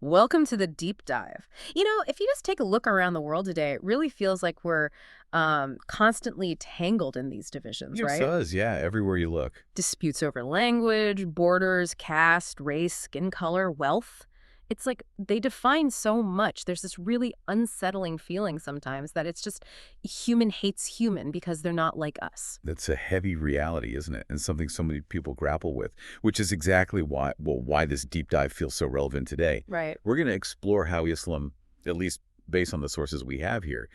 Welcome to the deep dive. If you just take a look around the world today, it really feels like we're constantly tangled in these divisions, It right? does, yeah, everywhere you look. Disputes over language, borders, caste, race, skin color, wealth. It's like they define so much. There's this really unsettling feeling sometimes that it's just human hates human because they're not like us. That's a heavy reality, isn't it? And something so many people grapple with, which is exactly why this deep dive feels so relevant today. Right. We're going to explore how Islam, at least based on the sources we have here,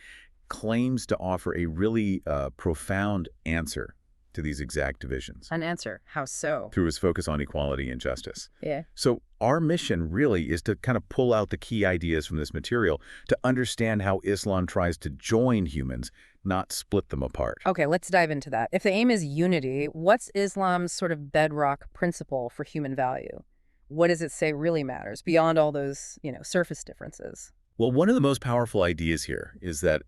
claims to offer a really profound answer to these exact divisions An answer. How so? through its focus on equality and justice. Yeah. So our mission really is to kind of pull out the key ideas from this material to understand how Islam tries to join humans, not split them apart. Okay, let's dive into that. If the aim is unity, what's Islam's sort of bedrock principle for human value? What does it say really matters beyond all those, surface differences? Well, one of the most powerful ideas here is that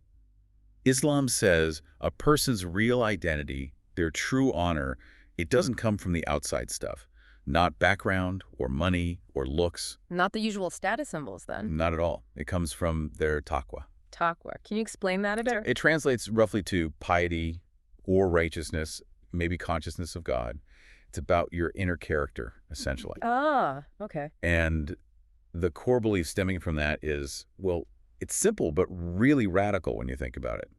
Islam says a person's real identity, their true honor, it doesn't come from the outside stuff, not background or money or looks, Not the usual status symbols, then. not at all. It comes from their taqwa. Taqwa. Can you explain that a bit? It translates roughly to piety or righteousness, maybe consciousness of God. It's about your inner character, essentially. Okay. And the core belief stemming from that is, well, it's simple but really radical when you think about it.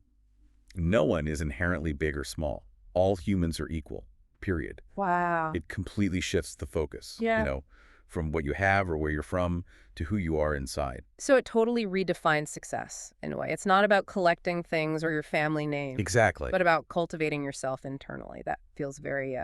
No one is inherently big or small. All humans are equal, period. Wow. It completely shifts the focus, Yeah. from what you have or where you're from to who you are inside. So it totally redefines success in a way. It's not about collecting things or your family name, Exactly. but about cultivating yourself internally. That feels very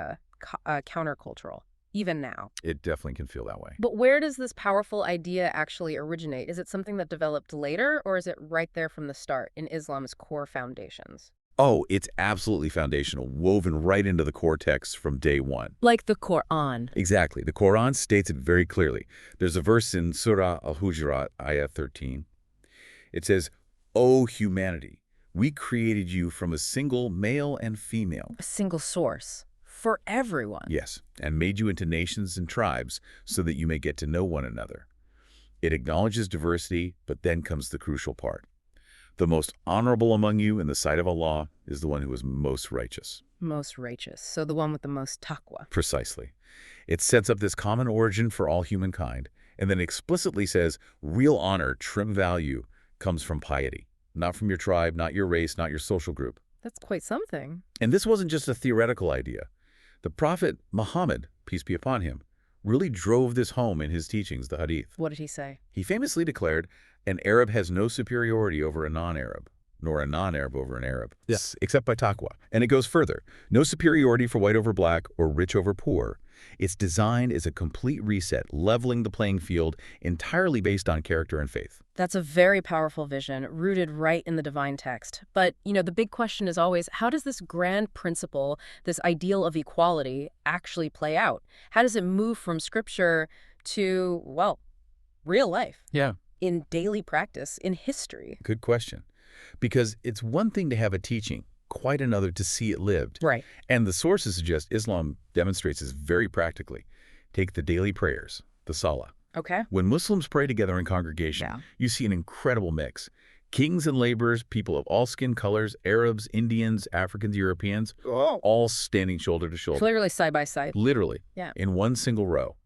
countercultural, even now. It definitely can feel that way. But where does this powerful idea actually originate? Is it something that developed later, or is it right there from the start in Islam's core foundations? Oh, it's absolutely foundational, woven right into the core text from day one. Like the Quran. Exactly. The Quran states it very clearly. There's a verse in Surah Al-Hujurat, Ayah 13. It says, "O humanity, we created you from a single male and female." A single source for everyone. Yes, and made you into nations and tribes so that you may get to know one another. It acknowledges diversity, but then comes the crucial part. The most honorable among you in the sight of Allah is the one who is most righteous. Most righteous. So the one with the most taqwa. Precisely. It sets up this common origin for all humankind, and then explicitly says real honor, trim value, comes from piety, not from your tribe, not your race, not your social group. That's quite something. And this wasn't just a theoretical idea. The Prophet Muhammad, peace be upon him, really drove this home in his teachings, the Hadith. What did he say? He famously declared, an Arab has no superiority over a non-Arab, nor a non-Arab over an Arab, yes, except by taqwa. And it goes further. No superiority for white over black or rich over poor. It's designed as a complete reset, leveling the playing field entirely based on character and faith. That's a very powerful vision, rooted right in the divine text. But, the big question is always, how does this grand principle, this ideal of equality, actually play out? How does it move from scripture to, well, real life, Yeah. in daily practice, in history? Good question. Because it's one thing to have a teaching, quite another to see it lived. Right. And the sources suggest Islam demonstrates this very practically. Take the daily prayers, the Salah. Okay. When Muslims pray together in congregation, Yeah. you see an incredible mix. Kings and laborers, people of all skin colors, Arabs, Indians, Africans, Europeans, all standing shoulder to shoulder. Clearly side by side. Literally, Yeah. in one single row.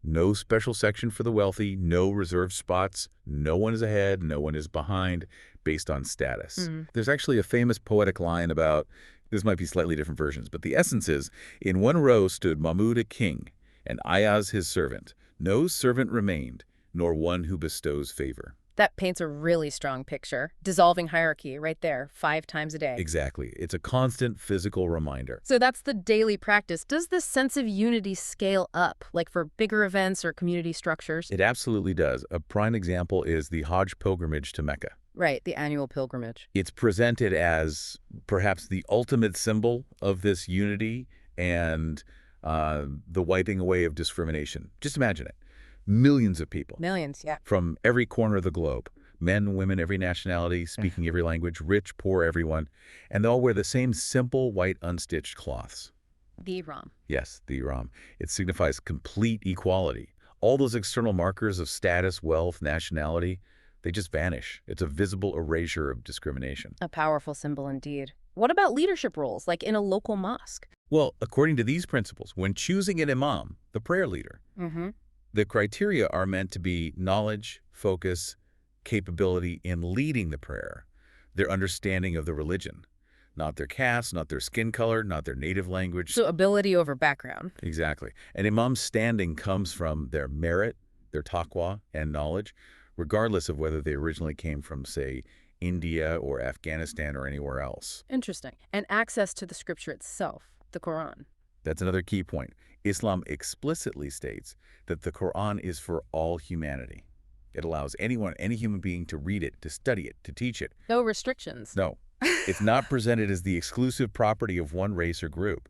No special section for the wealthy, no reserved spots, no one is ahead, no one is behind, based on status. There's actually a famous poetic line about, this might be slightly different versions, but the essence is, in one row stood Mahmud a king, and Ayaz his servant. No servant remained, nor one who bestows favor. That paints a really strong picture. Dissolving hierarchy right there, 5 times a day. Exactly. It's a constant physical reminder. So that's the daily practice. Does this sense of unity scale up, like for bigger events or community structures? It absolutely does. A prime example is the Hajj pilgrimage to Mecca. Right, the annual pilgrimage. It's presented as perhaps the ultimate symbol of this unity and the wiping away of discrimination. Just imagine it. Millions of people Millions, yeah. from every corner of the globe, men, women, every nationality, speaking every language, rich, poor, everyone, and they all wear the same simple white unstitched cloths. The Ram. Yes, the Ihram. It signifies complete equality. All those external markers of status, wealth, nationality, they just vanish. It's a visible erasure of discrimination. A powerful symbol indeed. What about leadership roles, like in a local mosque? Well, according to these principles, when choosing an imam, the prayer leader, Mm-hmm. the criteria are meant to be knowledge, focus, capability in leading the prayer, their understanding of the religion, not their caste, not their skin color, not their native language. So ability over background. Exactly. An imam's standing comes from their merit, their taqwa, and knowledge, regardless of whether they originally came from, say, India or Afghanistan or anywhere else. Interesting. And access to the scripture itself, the Quran. That's another key point. Islam explicitly states that the Quran is for all humanity. It allows anyone, any human being to read it, to study it, to teach it. No restrictions. No, it's not presented as the exclusive property of one race or group.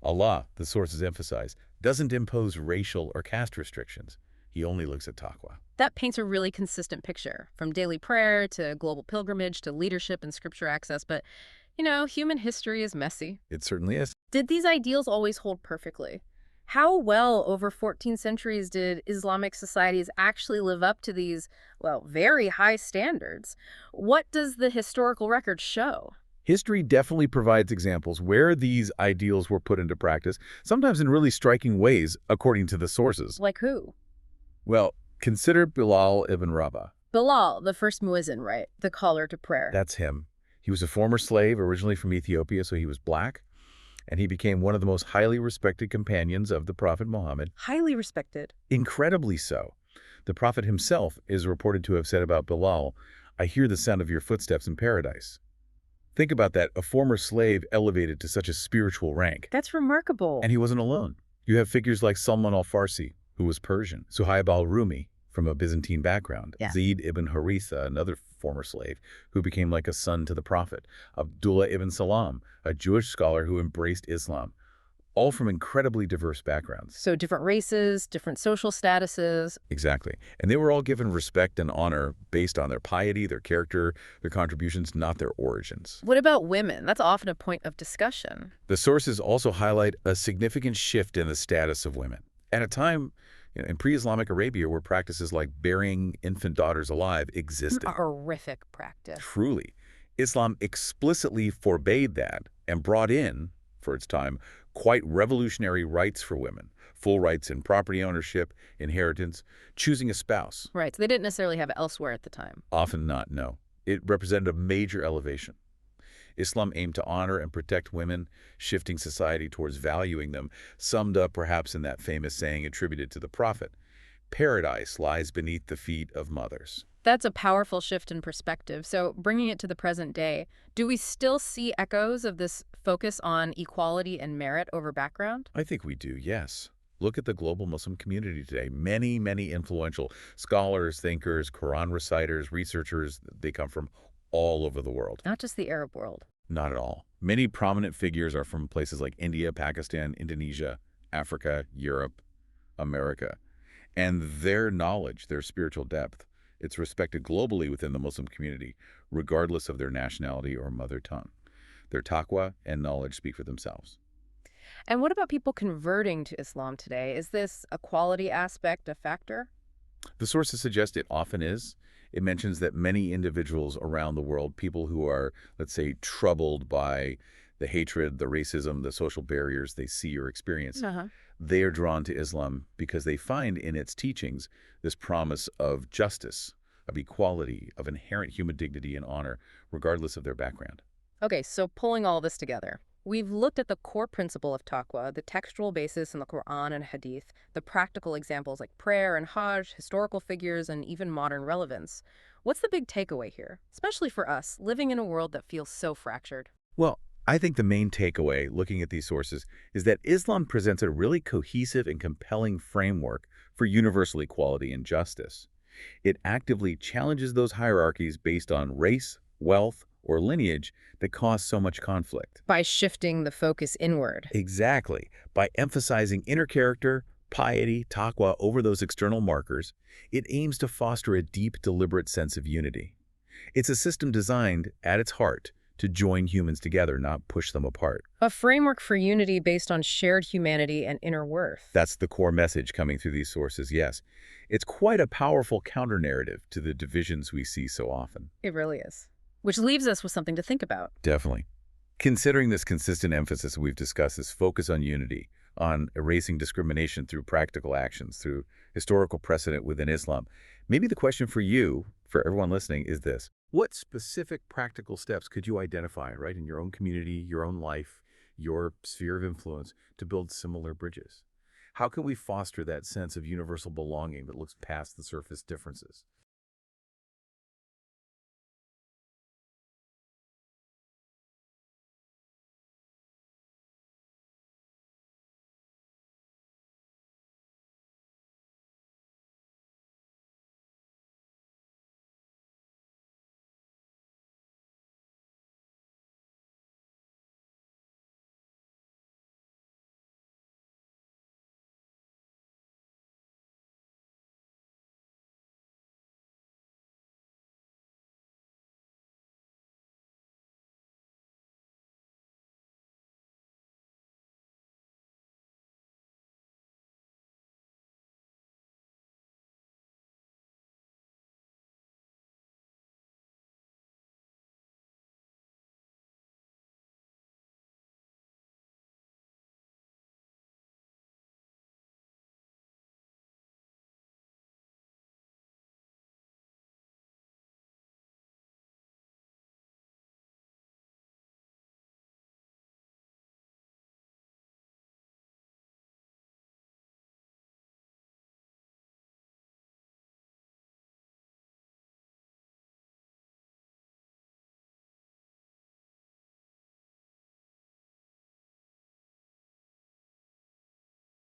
Allah, the sources emphasize, doesn't impose racial or caste restrictions. He only looks at taqwa. That paints a really consistent picture, from daily prayer to global pilgrimage to leadership and scripture access. But, human history is messy. It certainly is. Did these ideals always hold perfectly? How well over 14 centuries did Islamic societies actually live up to these, well, very high standards? What does the historical record show? History definitely provides examples where these ideals were put into practice, sometimes in really striking ways, according to the sources. Like who? Well, consider Bilal ibn Rabah. Bilal, the first muezzin, right? The caller to prayer. That's him. He was a former slave, originally from Ethiopia, so he was black, and he became one of the most highly respected companions of the Prophet Muhammad. Highly respected. Incredibly so. The Prophet himself is reported to have said about Bilal, "I hear the sound of your footsteps in paradise." Think about that, a former slave elevated to such a spiritual rank. That's remarkable. And he wasn't alone. You have figures like Salman al-Farsi, who was Persian, Suhaib al-Rumi, from a Byzantine background, Yeah. Zayd ibn Haritha, another former slave, who became like a son to the Prophet, Abdullah ibn Salam, a Jewish scholar who embraced Islam, all from incredibly diverse backgrounds. So different races, different social statuses. Exactly. And they were all given respect and honor based on their piety, their character, their contributions, not their origins. What about women? That's often a point of discussion. The sources also highlight a significant shift in the status of women. At a time in pre-Islamic Arabia where practices like burying infant daughters alive existed. A horrific practice. Truly. Islam explicitly forbade that and brought in, for its time, quite revolutionary rights for women. Full rights in property ownership, inheritance, choosing a spouse. Right, so they didn't necessarily have it elsewhere at the time. Often not, no. It represented a major elevation. Islam aimed to honor and protect women, shifting society towards valuing them, summed up perhaps in that famous saying attributed to the Prophet, "Paradise lies beneath the feet of mothers." That's a powerful shift in perspective. So bringing it to the present day, do we still see echoes of this focus on equality and merit over background? I think we do, yes. Look at the global Muslim community today. Many, many influential scholars, thinkers, Quran reciters, researchers, they come from all over the world. Not just the Arab world. Not at all. Many prominent figures are from places like India, Pakistan, Indonesia, Africa, Europe, America. And their knowledge, their spiritual depth, it's respected globally within the Muslim community, regardless of their nationality or mother tongue. Their taqwa and knowledge speak for themselves. And what about people converting to Islam today? Is this equality aspect a factor? The sources suggest it often is. It mentions that many individuals around the world, people who are, let's say, troubled by the hatred, the racism, the social barriers they see or experience, they are drawn to Islam because they find in its teachings this promise of justice, of equality, of inherent human dignity and honor, regardless of their background. Okay, so pulling all this together, we've looked at the core principle of taqwa, the textual basis in the Quran and Hadith, the practical examples like prayer and Hajj, historical figures, and even modern relevance. What's the big takeaway here, especially for us, living in a world that feels so fractured? Well, I think the main takeaway, looking at these sources, is that Islam presents a really cohesive and compelling framework for universal equality and justice. It actively challenges those hierarchies based on race, wealth, or lineage that cause so much conflict. By shifting the focus inward. Exactly. By emphasizing inner character, piety, taqwa over those external markers, it aims to foster a deep, deliberate sense of unity. It's a system designed, at its heart, to join humans together, not push them apart. A framework for unity based on shared humanity and inner worth. That's the core message coming through these sources, yes. It's quite a powerful counter-narrative to the divisions we see so often. It really is. Which leaves us with something to think about. Definitely. Considering this consistent emphasis we've discussed, this focus on unity, on erasing discrimination through practical actions, through historical precedent within Islam, maybe the question for you, for everyone listening, is this. What specific practical steps could you identify, right, in your own community, your own life, your sphere of influence, to build similar bridges? How can we foster that sense of universal belonging that looks past the surface differences?